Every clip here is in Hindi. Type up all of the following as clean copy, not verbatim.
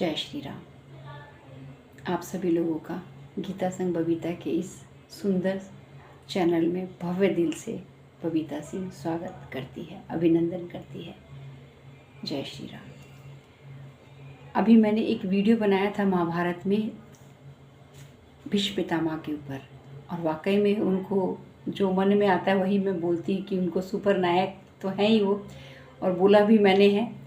जय श्री राम। आप सभी लोगों का गीता संग बबीता के इस सुंदर चैनल में भव्य दिल से बबीता सिंह स्वागत करती है, अभिनंदन करती है। जय श्री राम। अभी मैंने एक वीडियो बनाया था महाभारत में भीष्म पितामह के ऊपर, और वाकई में उनको जो मन में आता है वही मैं बोलती हूँ कि उनको सुपर नायक तो हैं ही वो, और बोला भी मैंने है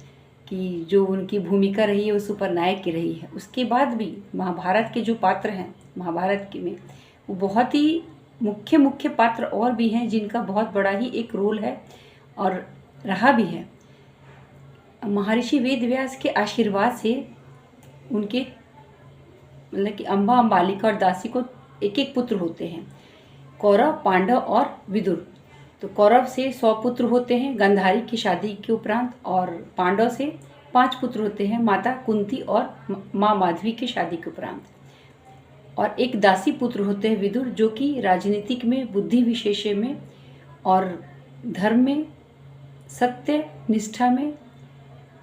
कि जो उनकी भूमिका रही है वो सुपर नायक की रही है। उसके बाद भी महाभारत के जो पात्र हैं महाभारत के में, वो बहुत ही मुख्य पात्र और भी हैं जिनका बहुत बड़ा ही एक रोल है और रहा भी है। महर्षि वेद व्यास के आशीर्वाद से उनके मतलब कि अम्बा, अम्बालिका और दासी को एक एक पुत्र होते हैं, कौरव, पांडव और विदुर। तो कौरव से 100 पुत्र होते हैं गांधारी की शादी के उपरांत, और पांडव से 5 पुत्र होते हैं माता कुंती और माँ माधवी की शादी के उपरांत, और एक दासी पुत्र होते हैं विदुर, जो कि राजनीतिक में, बुद्धि विशेषे में और धर्म में, सत्य निष्ठा में,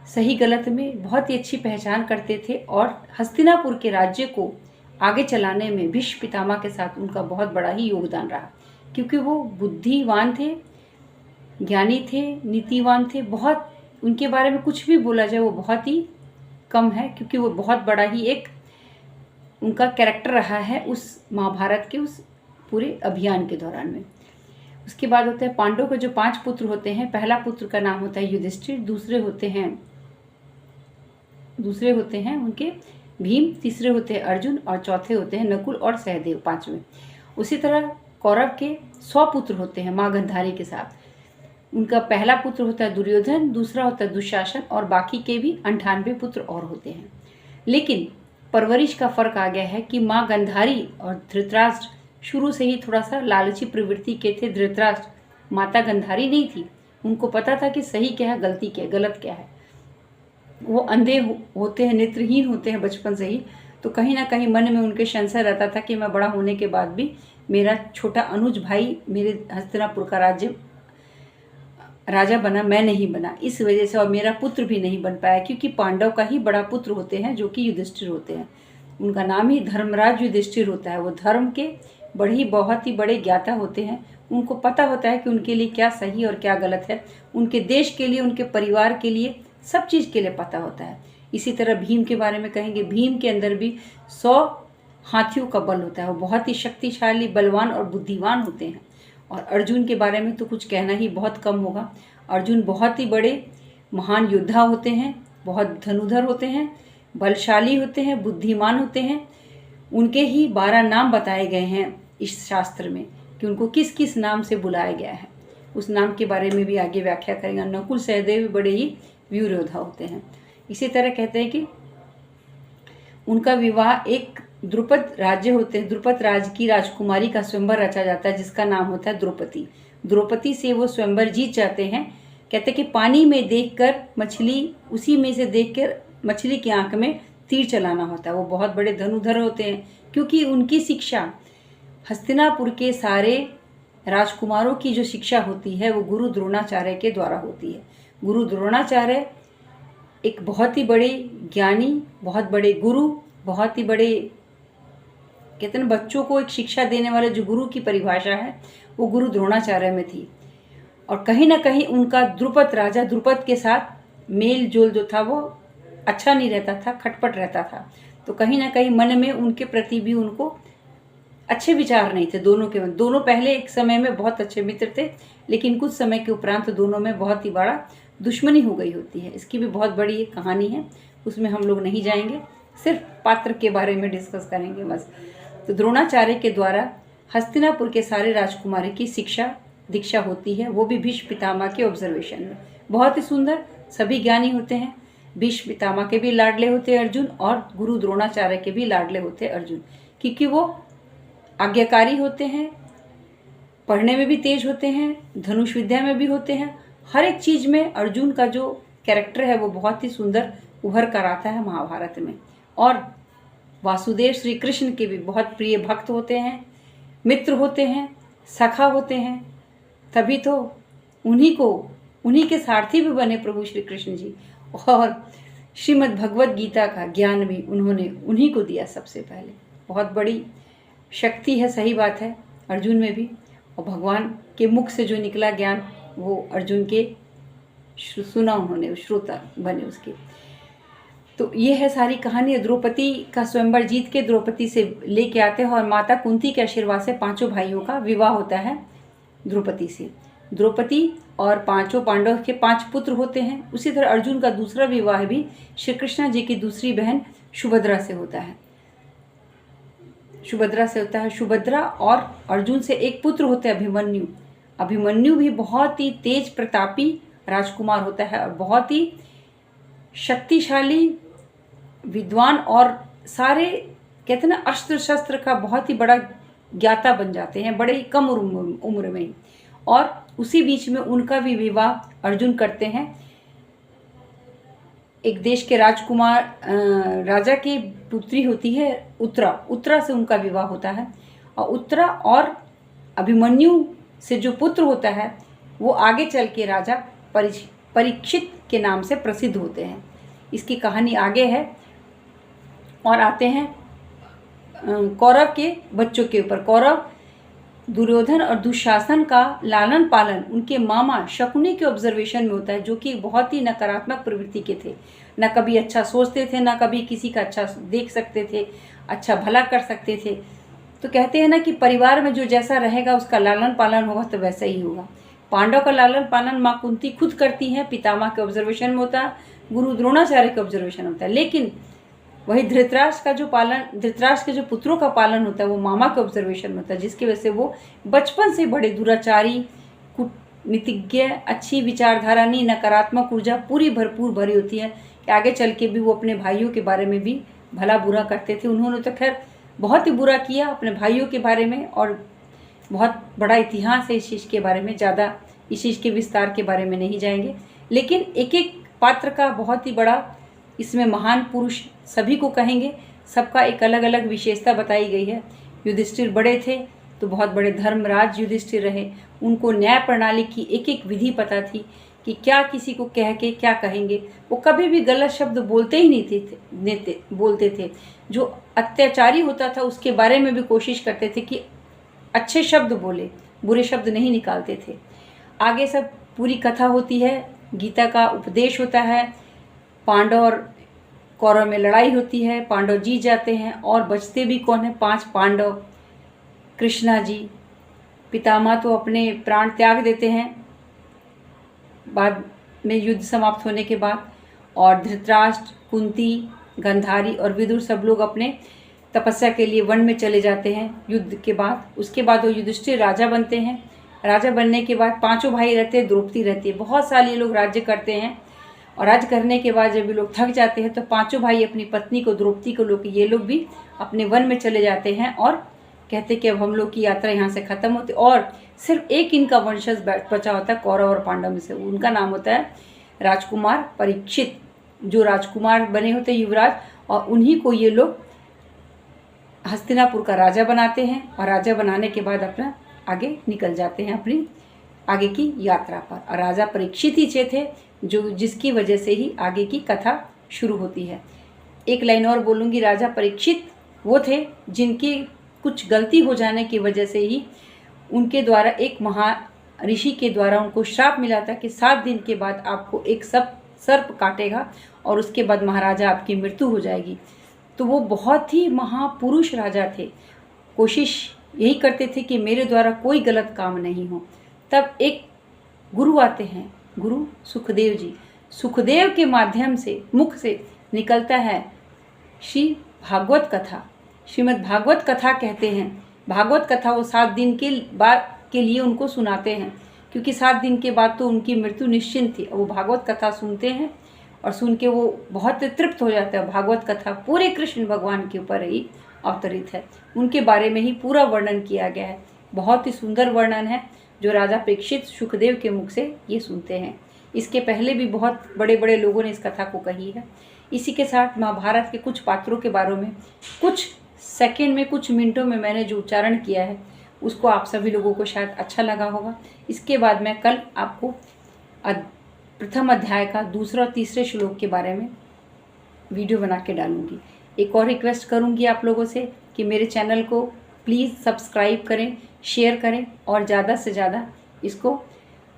सही गलत में बहुत ही अच्छी पहचान करते थे, और हस्तिनापुर के राज्य को आगे चलाने में भीष्म पितामह के साथ उनका बहुत बड़ा ही योगदान रहा, क्योंकि वो बुद्धिवान थे, ज्ञानी थे, नीतिवान थे। बहुत उनके बारे में कुछ भी बोला जाए वो बहुत ही कम है, क्योंकि वो बहुत बड़ा ही एक उनका कैरेक्टर रहा है उस महाभारत के उस पूरे अभियान के दौरान में। उसके बाद होते हैं पांडव के जो 5 पुत्र होते हैं। पहला पुत्र का नाम होता है युधिष्ठिर, दूसरे होते हैं उनके भीम, तीसरे होते हैं अर्जुन, और चौथे होते हैं नकुल और सहदेव, 5वें। उसी तरह कौरव के 100 पुत्र होते हैं माँ गांधारी के साथ। उनका पहला पुत्र होता है दुर्योधन, दूसरा होता है दुशासन, और बाकी के भी 98 पुत्र और होते हैं। लेकिन परवरिश का फर्क आ गया है कि माँ गांधारी और धृतराष्ट्र शुरू से ही थोड़ा सा लालची प्रवृत्ति के थे। धृतराष्ट्र, माता गांधारी नहीं थी, उनको पता था कि सही क्या है, गलती क्या है, गलत क्या है। वो अंधे होते हैं, नेत्रहीन होते हैं बचपन से ही, तो कहीं ना कहीं मन में उनके संशय रहता था कि मैं बड़ा होने के बाद भी मेरा छोटा अनुज भाई मेरे हस्तिनापुर का राजा बना, मैं नहीं बना, इस वजह से, और मेरा पुत्र भी नहीं बन पाया, क्योंकि पांडव का ही बड़ा पुत्र होते हैं जो कि युधिष्ठिर होते हैं। उनका नाम ही धर्मराज युधिष्ठिर होता है। वो धर्म के बहुत ही बड़े ज्ञाता होते हैं। उनको पता होता है कि उनके लिए क्या सही और क्या गलत है, उनके देश के लिए, उनके परिवार के लिए, सब चीज़ के लिए पता होता है। इसी तरह भीम के बारे में कहेंगे, भीम के अंदर भी 100 हाथियों का बल होता है। वो बहुत ही शक्तिशाली, बलवान और बुद्धिमान होते हैं। और अर्जुन के बारे में तो कुछ कहना ही बहुत कम होगा। अर्जुन बहुत ही बड़े महान योद्धा होते हैं, बहुत धनुधर होते हैं, बलशाली होते हैं, बुद्धिमान होते हैं। उनके ही 12 नाम बताए गए हैं इस शास्त्र में कि उनको किस किस नाम से बुलाया गया है। उस नाम के बारे में भी आगे व्याख्या करेंगे। नकुल, सहदेव बड़े ही वीर योद्धा होते हैं। इसी तरह कहते हैं कि उनका विवाह एक द्रुपद राज्य होते हैं, द्रुपद राज्य की राजकुमारी का स्वयंवर रचा जाता है, जिसका नाम होता है द्रौपदी। द्रौपदी से वो स्वयंवर जीत जाते हैं। कहते हैं कि पानी में देखकर मछली, उसी में से देखकर मछली की आंख में तीर चलाना होता है। वो बहुत बड़े धनुधर होते हैं, क्योंकि उनकी शिक्षा हस्तिनापुर के सारे राजकुमारों की जो शिक्षा होती है वो गुरु द्रोणाचार्य के द्वारा होती है। गुरु द्रोणाचार्य एक बहुत ही बड़े ज्ञानी, बहुत बड़े गुरु, बहुत ही बड़े, कहते हैं बच्चों को एक शिक्षा देने वाले जो गुरु की परिभाषा है वो गुरु द्रोणाचार्य में थी। और कहीं ना कहीं उनका द्रुपद राजा द्रुपद के साथ मेल जोल जो था वो अच्छा नहीं रहता था, खटपट रहता था। तो कहीं ना कहीं मन में उनके प्रति भी उनको अच्छे विचार नहीं थे दोनों के। दोनों पहले एक समय में बहुत अच्छे मित्र थे, लेकिन कुछ समय के उपरांत दोनों में बहुत ही बड़ा दुश्मनी हो गई होती है। इसकी भी बहुत बड़ी एक कहानी है, उसमें हम लोग नहीं जाएंगे, सिर्फ पात्र के बारे में डिस्कस करेंगे बस। तो द्रोणाचार्य के द्वारा हस्तिनापुर के सारे राजकुमारी की शिक्षा दीक्षा होती है, वो भी भीष्म पितामह के ऑब्जर्वेशन में। बहुत ही सुंदर, सभी ज्ञानी होते हैं। भीष्म पितामह के भी लाडले होते हैं अर्जुन, और गुरु द्रोणाचार्य के भी लाडले होते हैं अर्जुन, क्योंकि वो आज्ञाकारी होते हैं, पढ़ने में भी तेज होते हैं, धनुष विद्या में भी होते हैं। हर एक चीज में अर्जुन का जो कैरेक्टर है वो बहुत ही सुंदर उभर कर आता है महाभारत में। और वासुदेव श्री कृष्ण के भी बहुत प्रिय भक्त होते हैं, मित्र होते हैं, सखा होते हैं। तभी तो उन्हीं के सारथी भी बने प्रभु श्री कृष्ण जी। और श्रीमद् भगवत गीता का ज्ञान भी उन्होंने उन्हीं को दिया सबसे पहले। बहुत बड़ी शक्ति है, सही बात है, अर्जुन में भी। और भगवान के मुख से जो निकला ज्ञान वो अर्जुन के सुना, उन्होंने श्रोता बने उसके। तो ये है सारी कहानी। द्रौपदी का स्वयंवर जीत के द्रौपदी से लेके आते हैं और माता कुंती के आशीर्वाद से पांचों भाइयों का विवाह होता है द्रौपदी से। द्रौपदी और पांचों पांडव के 5 पुत्र होते हैं। उसी तरह अर्जुन का दूसरा विवाह भी श्री कृष्ण जी की दूसरी बहन सुभद्रा से होता है। सुभद्रा और अर्जुन से एक पुत्र होते हैं अभिमन्यु। अभिमन्यु भी बहुत ही तेज प्रतापी राजकुमार होता है और बहुत ही शक्तिशाली विद्वान और सारे कहते हैं ना अस्त्र शस्त्र का बहुत ही बड़ा ज्ञाता बन जाते हैं बड़े ही कम उम्र में ही। और उसी बीच में उनका भी विवाह अर्जुन करते हैं एक देश के राजकुमार राजा की पुत्री होती है उत्तरा से उनका विवाह होता है। और उत्तरा और अभिमन्यु से जो पुत्र होता है वो आगे चल के राजा परीक्षित के नाम से प्रसिद्ध होते हैं। इसकी कहानी आगे है। और आते हैं कौरव के बच्चों के ऊपर। कौरव दुर्योधन और दुशासन का लालन पालन उनके मामा शकुनी के ऑब्जर्वेशन में होता है, जो कि बहुत ही नकारात्मक प्रवृत्ति के थे। न कभी अच्छा सोचते थे, न कभी किसी का अच्छा देख सकते थे, अच्छा भला कर सकते थे। तो कहते हैं ना कि परिवार में जो जैसा रहेगा उसका लालन पालन होगा तो वैसा ही होगा। पांडव का लालन पालन माँ कुंती खुद करती हैं, पितामह के ऑब्जर्वेशन में होता है, गुरु द्रोणाचार्य के ऑब्जर्वेशन होता है। लेकिन वही धृतराष्ट्र के जो पुत्रों का पालन होता है वो मामा के ऑब्जर्वेशन में होता है, जिसकी वजह से वो बचपन से बड़े दुराचारी, कूटनीतिज्ञ, अच्छी विचारधारा नहीं, नकारात्मक ऊर्जा पूरी भरपूर भरी होती है कि आगे चल के भी वो अपने भाइयों के बारे में भी भला बुरा करते थे। उन्होंने तो खैर बहुत ही बुरा किया अपने भाइयों के बारे में, और बहुत बड़ा इतिहास है इस चीज़ के बारे में, ज़्यादा इस चीज़ के विस्तार के बारे में नहीं जाएंगे। लेकिन एक एक पात्र का बहुत ही बड़ा इसमें महान पुरुष सभी को कहेंगे, सबका एक अलग अलग विशेषता बताई गई है। युधिष्ठिर बड़े थे तो बहुत बड़े धर्मराज युधिष्ठिर रहे। उनको न्याय प्रणाली की एक एक विधि पता थी कि क्या किसी को कह के क्या कहेंगे। वो कभी भी गलत शब्द बोलते ही नहीं बोलते थे। जो अत्याचारी होता था उसके बारे में भी कोशिश करते थे कि अच्छे शब्द बोले, बुरे शब्द नहीं निकालते थे। आगे सब पूरी कथा होती है, गीता का उपदेश होता है, पांडव और कौरव में लड़ाई होती है, पांडव जीत जाते हैं और बचते भी कौन है? 5 पांडव। कृष्णा जी, पितामह तो अपने प्राण त्याग देते हैं बाद में युद्ध समाप्त होने के बाद, और धृतराष्ट्र, कुंती, गंधारी और विदुर सब लोग अपने तपस्या के लिए वन में चले जाते हैं युद्ध के बाद। उसके बाद वो युधिष्ठिर राजा बनते हैं। राजा बनने के बाद 5 भाई रहते हैं, द्रौपदी रहती है। बहुत साल ये लोग राज्य करते हैं और राज्य करने के बाद जब ये लोग थक जाते हैं तो 5 भाई अपनी पत्नी को द्रौपदी को लोग ये लोग भी अपने वन में चले जाते हैं और कहते कि अब हम लोग की यात्रा यहाँ से ख़त्म होती। और सिर्फ एक इनका वंशज बचा होता है कौरव और पांडव में से, उनका नाम होता है राजकुमार परीक्षित, जो राजकुमार बने होते युवराज, और उन्हीं को ये लोग हस्तिनापुर का राजा बनाते हैं। और राजा बनाने के बाद अपना आगे निकल जाते हैं अपनी आगे की यात्रा पर। और राजा परीक्षित ही थे जो जिसकी वजह से ही आगे की कथा शुरू होती है। एक लाइन और बोलूँगी, राजा परीक्षित वो थे जिनकी कुछ गलती हो जाने की वजह से ही उनके द्वारा एक ऋषि के द्वारा उनको श्राप मिला था कि 7 दिन के बाद आपको एक सर्प काटेगा और उसके बाद महाराजा आपकी मृत्यु हो जाएगी। तो वो बहुत ही महापुरुष राजा थे, कोशिश यही करते थे कि मेरे द्वारा कोई गलत काम नहीं हो। तब एक गुरु आते हैं, गुरु सुखदेव जी। सुखदेव के माध्यम से मुख से निकलता है श्री भागवत कथा, श्रीमद् भागवत कथा कहते हैं। भागवत कथा वो 7 दिन के बाद के लिए उनको सुनाते हैं, क्योंकि 7 दिन के बाद तो उनकी मृत्यु निश्चिंत थी। वो भागवत कथा सुनते हैं और सुन के वो बहुत तृप्त हो जाते हैं। भागवत कथा पूरे कृष्ण भगवान के ऊपर ही अवतरित है, उनके बारे में ही पूरा वर्णन किया गया है। बहुत ही सुंदर वर्णन है जो राजा परीक्षित सुखदेव के मुख से ये सुनते हैं। इसके पहले भी बहुत बड़े बड़े लोगों ने इस कथा को कही है। इसी के साथ महाभारत के कुछ पात्रों के बारे में कुछ सेकंड में, कुछ मिनटों में मैंने जो उच्चारण किया है उसको आप सभी लोगों को शायद अच्छा लगा होगा। इसके बाद मैं कल आपको प्रथम अध्याय का 2 और 3 श्लोक के बारे में वीडियो बना के डालूँगी। एक और रिक्वेस्ट करूँगी आप लोगों से कि मेरे चैनल को प्लीज़ सब्सक्राइब करें, शेयर करें और ज़्यादा से ज़्यादा इसको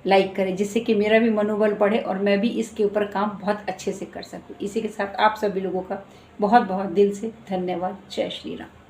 लाइक करें, जिससे कि मेरा भी मनोबल बढ़े और मैं भी इसके ऊपर काम बहुत अच्छे से कर सकूँ। इसी के साथ आप सभी लोगों का बहुत बहुत दिल से धन्यवाद। जय श्री राम।